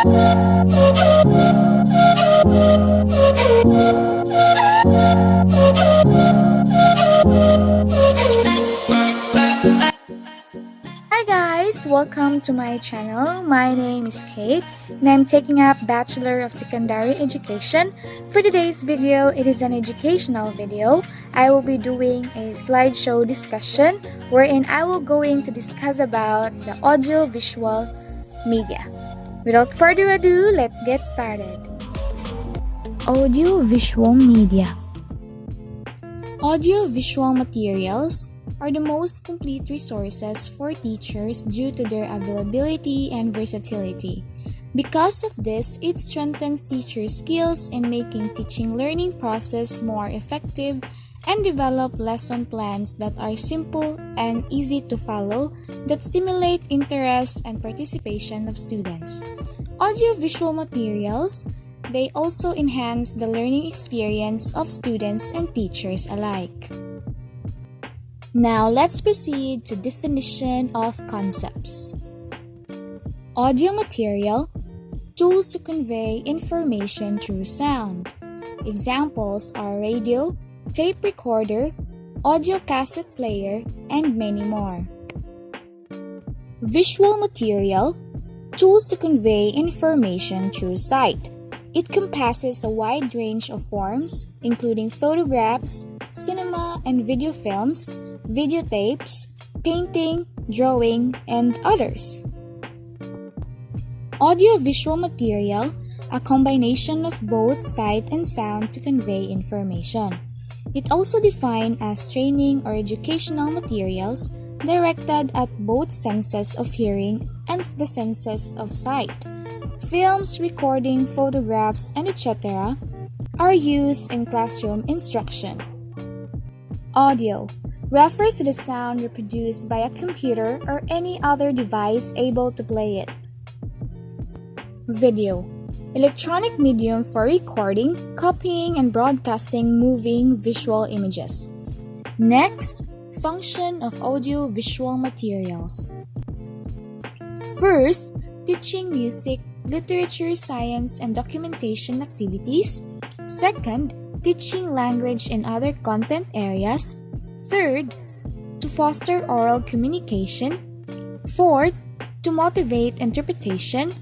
Hi guys, welcome to my channel. My name is Kate and I'm taking up Bachelor of Secondary Education. For today's video, it is an educational video. I will be doing a slideshow discussion wherein I will going to discuss about the audio-visual media. Without further ado, let's get started. Audio-visual media. Audio-visual materials are the most complete resources for teachers due to their availability and versatility. Because of this, it strengthens teachers' skills in making teaching learning process more effective and develop lesson plans that are simple and easy to follow that stimulate interest and participation of students. Audio-visual materials, they also enhance the learning experience of students and teachers alike. Now, let's proceed to definition of concepts. Audio material, tools to convey information through sound. Examples are radio, tape recorder, audio cassette player, and many more. Visual material, tools to convey information through sight. It encompasses a wide range of forms, including photographs, cinema and video films, videotapes, painting, drawing, and others. Audio-visual material, a combination of both sight and sound to convey information. It also defined as training or educational materials directed at both senses of hearing and the senses of sight. Films, recording, photographs, and etc. are used in classroom instruction. Audio refers to the sound reproduced by a computer or any other device able to play it. Video, electronic medium for recording, copying, and broadcasting moving visual images. Next, function of audio-visual materials. First, teaching music, literature, science, and documentation activities. Second, teaching language and other content areas. Third, to foster oral communication. Fourth, to motivate interpretation.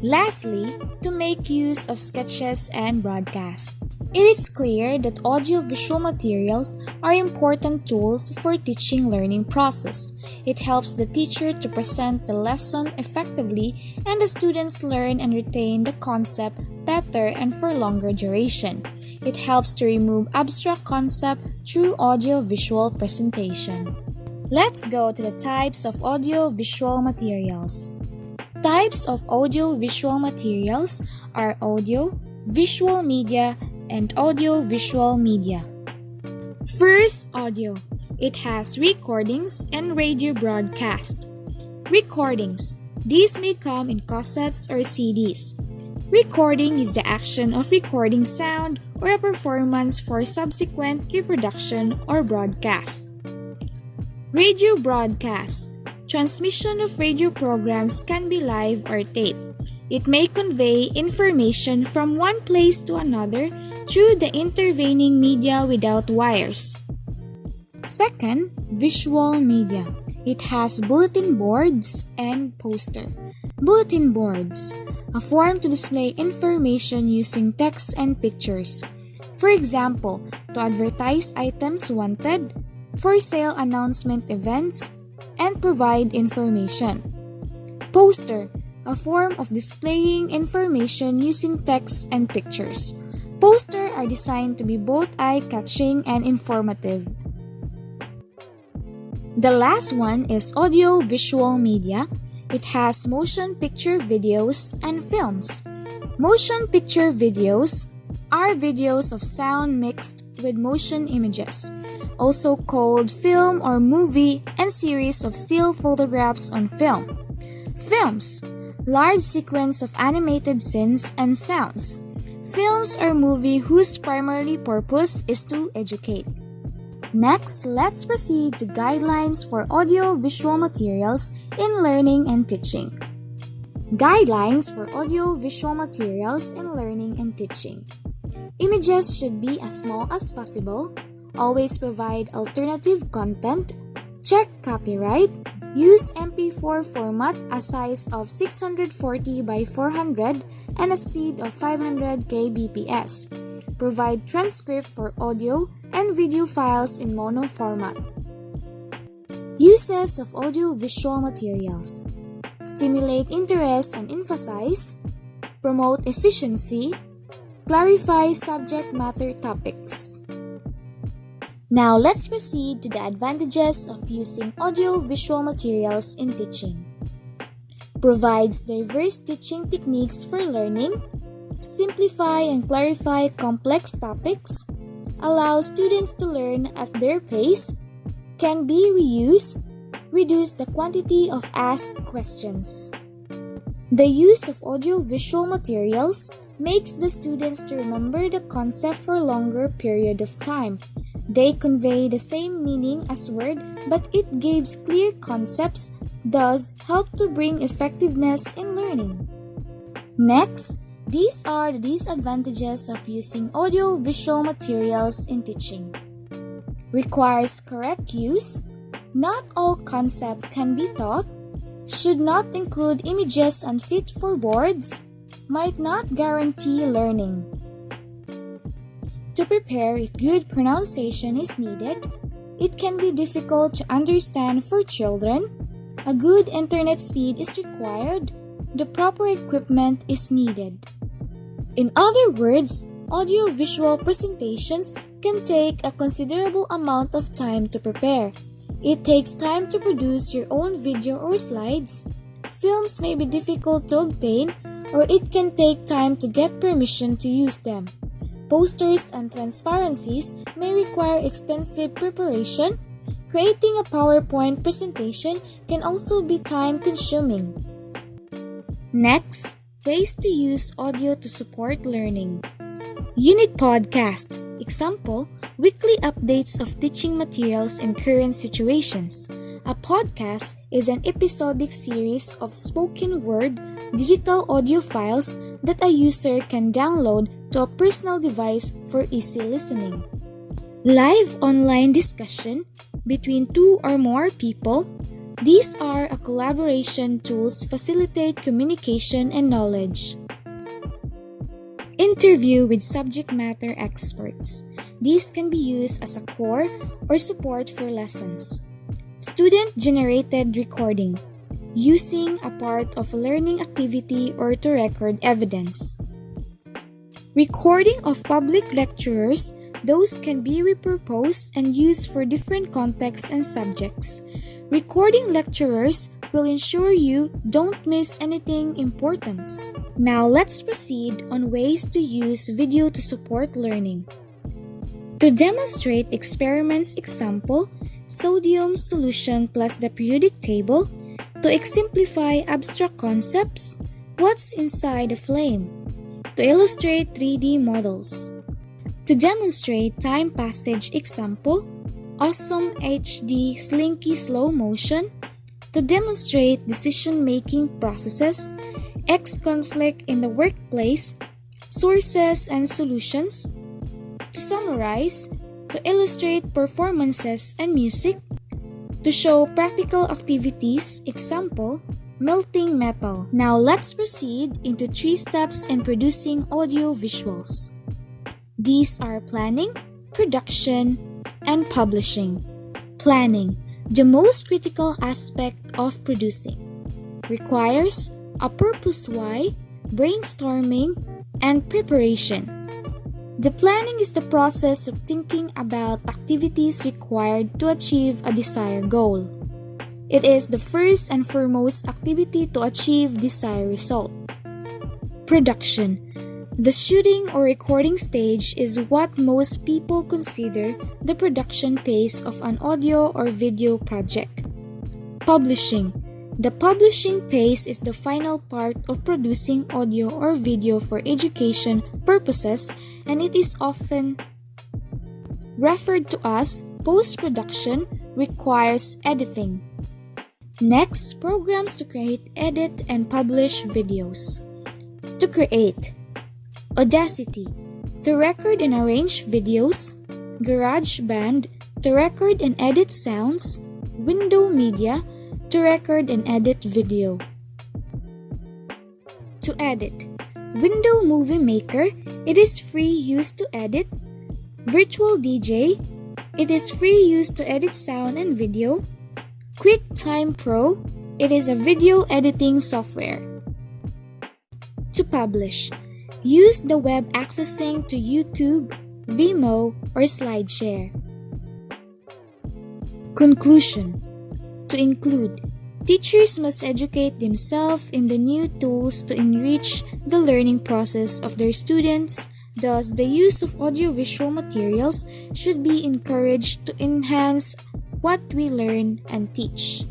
Lastly, to make use of sketches and broadcast. It is clear that audio-visual materials are important tools for teaching learning process. It helps the teacher to present the lesson effectively and the students learn and retain the concept better and for longer duration. It helps to remove abstract concept through audio-visual presentation. Let's go to the types of audio-visual materials. Types of audio-visual materials are audio, visual media, and audio-visual media. First, audio. It has recordings and radio broadcast. Recordings. These may come in cassettes or CDs. Recording is the action of recording sound or a performance for subsequent reproduction or broadcast. Radio broadcast. Transmission of radio programs can be live or taped. It may convey information from one place to another through the intervening media without wires. Second, visual media. It has bulletin boards and poster. Bulletin boards, a form to display information using text and pictures. For example, to advertise items wanted, for sale announcement events, and provide information. Poster, a form of displaying information using text and pictures. Posters are designed to be both eye-catching and informative. The last one is audio-visual media. It has motion picture videos and films. Motion picture videos are videos of sound mixed with motion images, also called film or movie, and series of still photographs on film. Films, large sequence of animated scenes and sounds. Films are movie whose primary purpose is to educate. Next, let's proceed to guidelines for audio-visual materials in learning and teaching. Guidelines for audio-visual materials in learning and teaching. Images should be as small as possible. Always provide alternative content. Check copyright. Use MP4 format, a size of 640 by 400 and a speed of 500 kbps. Provide transcript for audio and video files in mono format. Uses of audio-visual materials. Stimulate interest and emphasize. Promote efficiency. Clarify subject matter topics. Now let's proceed to the advantages of using audio-visual materials in teaching. Provides diverse teaching techniques for learning. Simplify and clarify complex topics. Allow students to learn at their pace. Can be reused. Reduce the quantity of asked questions. The use of audio-visual materials makes the students to remember the concept for a longer period of time. They convey the same meaning as word, but it gives clear concepts, thus help to bring effectiveness in learning. Next, these are the disadvantages of using audio-visual materials in teaching. Requires correct use. Not all concept can be taught. Should not include images unfit for boards. Might not guarantee learning. To prepare if good pronunciation is needed, it can be difficult to understand for children. A good internet speed is required. The proper equipment is needed. In other words, audio-visual presentations can take a considerable amount of time to prepare. It takes time to produce your own video or slides. Films may be difficult to obtain, or it can take time to get permission to use them. Posters and transparencies may require extensive preparation. Creating a PowerPoint presentation can also be time-consuming. Next, ways to use audio to support learning. Unit podcast. Example, weekly updates of teaching materials in current situations. A podcast is an episodic series of spoken word, digital audio files that a user can download to a personal device for easy listening. Live online discussion between two or more people. These are a collaboration tools facilitate communication and knowledge. Interview with subject matter experts. These can be used as a core or support for lessons. Student-generated recording. Using a part of a learning activity or to record evidence. Recording of public lecturers. Those can be repurposed and used for different contexts and subjects. Recording lecturers will ensure you don't miss anything important. Now let's proceed on ways to use video to support learning. To demonstrate experiments example, sodium solution plus the periodic table. To exemplify abstract concepts, what's inside a flame. To illustrate 3D models. To demonstrate time passage example, awesome HD slinky slow motion. To demonstrate decision-making processes, X-conflict in the workplace, sources and solutions. To summarize, to illustrate performances and music. To show practical activities, example, melting metal. Now let's proceed into 3 steps in producing audio visuals. These are planning, production, and publishing. Planning, the most critical aspect of producing. Requires a purpose why, brainstorming, and preparation. The planning is the process of thinking about activities required to achieve a desired goal. It is the first and foremost activity to achieve desired result. Production. The shooting or recording stage is what most people consider the production phase of an audio or video project. Publishing. The publishing phase is the final part of producing audio or video for education purposes, and it is often referred to as post-production, requires editing. Next, programs to create, edit, and publish videos. To create: Audacity, to record and arrange videos; GarageBand, to record and edit sounds; Window Media, to record and edit video. To edit: Window Movie Maker, it is free use to edit; Virtual DJ, it is free use to edit sound and video; QuickTime Pro, it is a video editing software. To publish: use the web accessing to YouTube, Vimeo, or SlideShare. Conclusion: to include, teachers must educate themselves in the new tools to enrich the learning process of their students. Thus, the use of audiovisual materials should be encouraged to enhance what we learn and teach.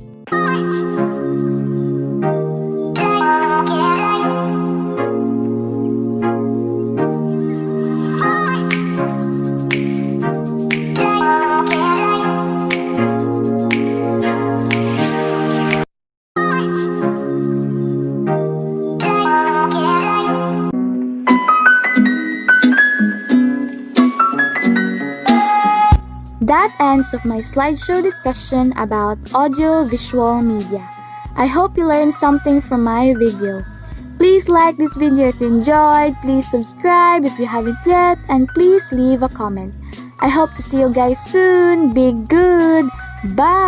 That ends of my slideshow discussion about audio-visual media. I hope you learned something from my video. Please like this video if you enjoyed, please subscribe if you haven't yet, and please leave a comment. I hope to see you guys soon. Be good. Bye!